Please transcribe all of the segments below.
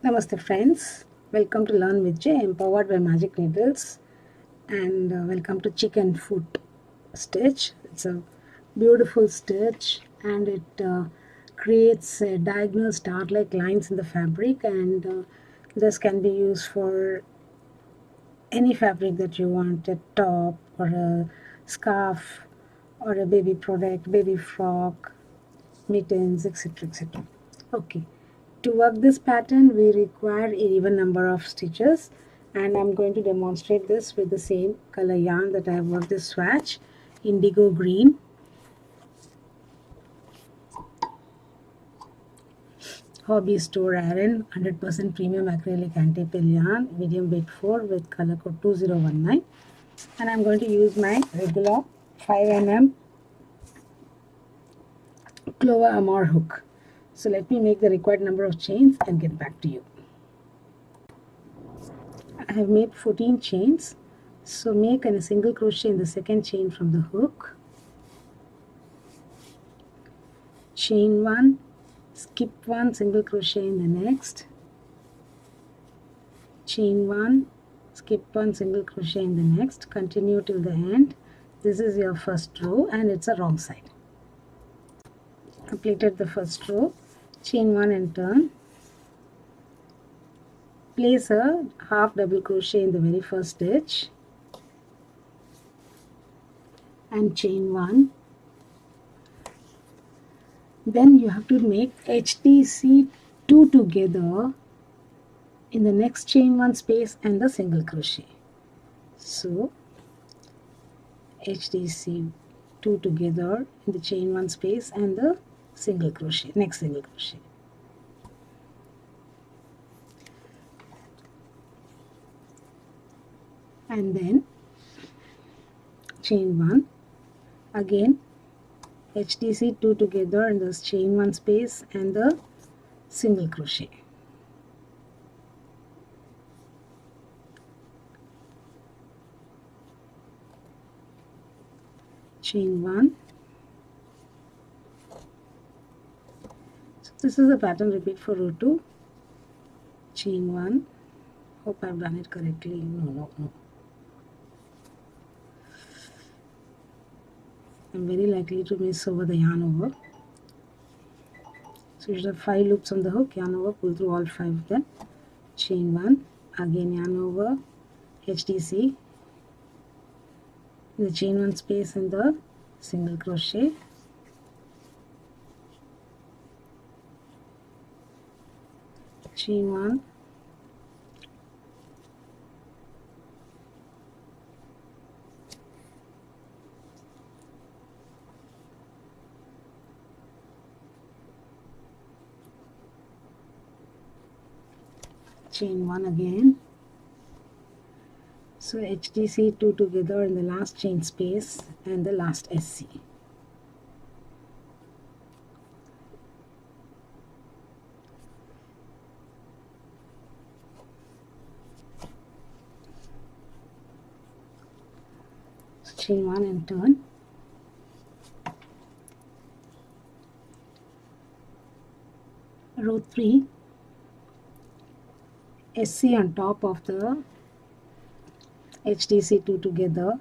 Namaste friends, welcome to Learn with J, empowered by Magic Needles, and welcome to Chicken Foot stitch. It's a beautiful stitch and it creates diagonal star-like lines in the fabric, and this can be used for any fabric that you want, a top or a scarf or a baby product, baby frock, mittens, etc. etc. Okay, to work this pattern we require an even number of stitches, and I'm going to demonstrate this with the same color yarn that I have worked this swatch, indigo green. Hobby Store Iron 100% premium acrylic anti-pill yarn, medium weight 4 with color code 2019, and I'm going to use my regular 5mm Clover Amor hook. So let me make the required number of chains and get back to you. I have made 14 chains, so make a single crochet in the second chain from the hook, chain 1, skip 1, single crochet in the next, chain 1, skip 1, single crochet in the next, continue till the end. This is your first row and it's a wrong side. Completed the first row, chain 1 and turn, place a half double crochet in the very first stitch and chain 1. Then you have to make HTC 2 together in the next chain 1 space and the single crochet. So HTC 2 together in the chain 1 space and the single crochet, next single crochet. And then chain 1, again HTC 2 together in this chain 1 space and the single crochet. Chain 1. So this is the pattern, repeat for row 2. Chain 1. Hope I've done it correctly. No. I'm very likely to miss over the yarn over. So you should have 5 loops on the hook, yarn over, pull through all 5 of them. Chain 1, again yarn over, HTC, in the chain 1 space and the single crochet. Chain 1, chain 1 again. So HTC 2 together in the last chain space and the last SC. So chain 1 and turn. Row 3, SC on top of the HTC 2 together,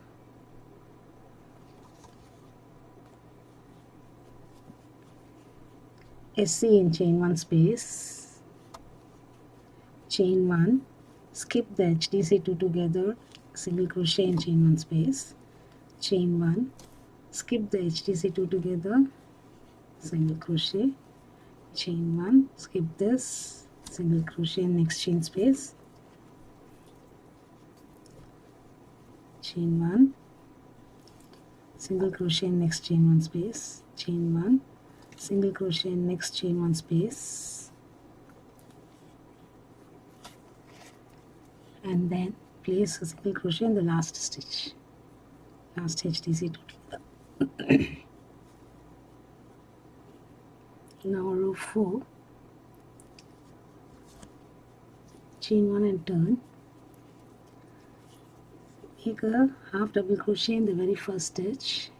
SC in chain 1 space, chain 1, skip the HTC 2 together, single crochet in chain 1 space, chain 1, skip the HTC 2 together, single crochet, chain 1, skip this, single crochet in next chain space, chain 1, single crochet in next chain 1 space, chain 1, single crochet in next chain 1 space, and then place a single crochet in the last stitch, last HTC 2 together. Now row 4, chain 1 and turn, make a half double crochet in the very first stitch,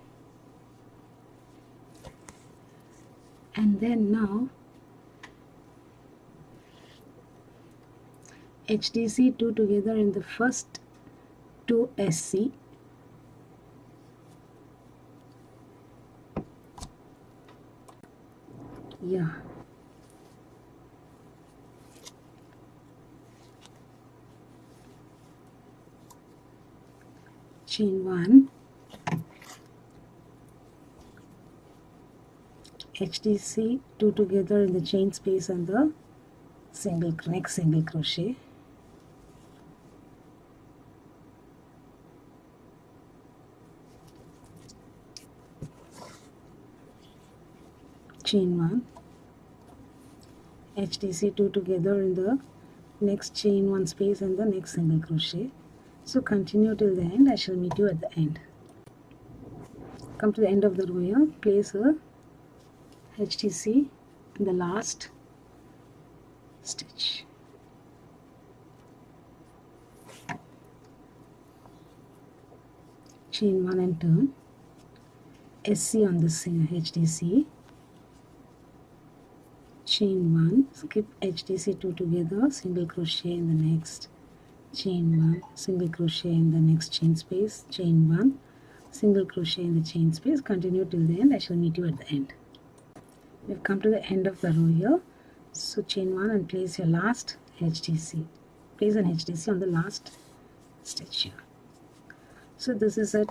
and then now HDC 2 together in the first 2 SC, yeah, chain 1, HDC 2 together in the chain space and the next single crochet, chain 1, HDC 2 together in the next chain 1 space and the next single crochet. So continue till the end. I shall meet you at the end. Come to the end of the row here, place a HDC in the last stitch. Chain 1 and turn, SC on the HDC, chain 1, skip HDC 2 together, single crochet in the next, chain 1, single crochet in the next chain space, chain 1, single crochet in the chain space. Continue till the end. I shall meet you at the end. We've come to the end of the row here. So chain 1 and place your last HDC. Place an HDC on the last stitch here. So this is a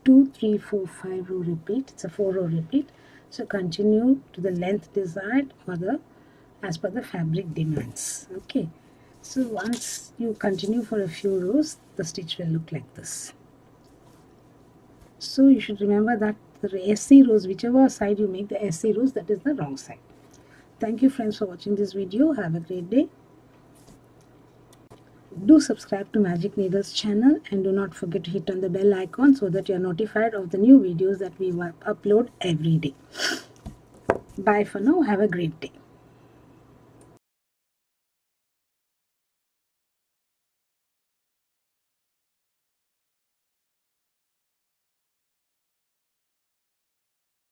2, 3, 4, 5 row repeat. It's a 4 row repeat. So continue to the length desired or as per the fabric demands. Okay. So once you continue for a few rows, the stitch will look like this. So you should remember that the SC rows, whichever side you make the SC rows, that is the wrong side. Thank you friends for watching this video. Have a great day. Do subscribe to Magic Needles channel and do not forget to hit on the bell icon so that you are notified of the new videos that we upload every day. Bye for now. Have a great day.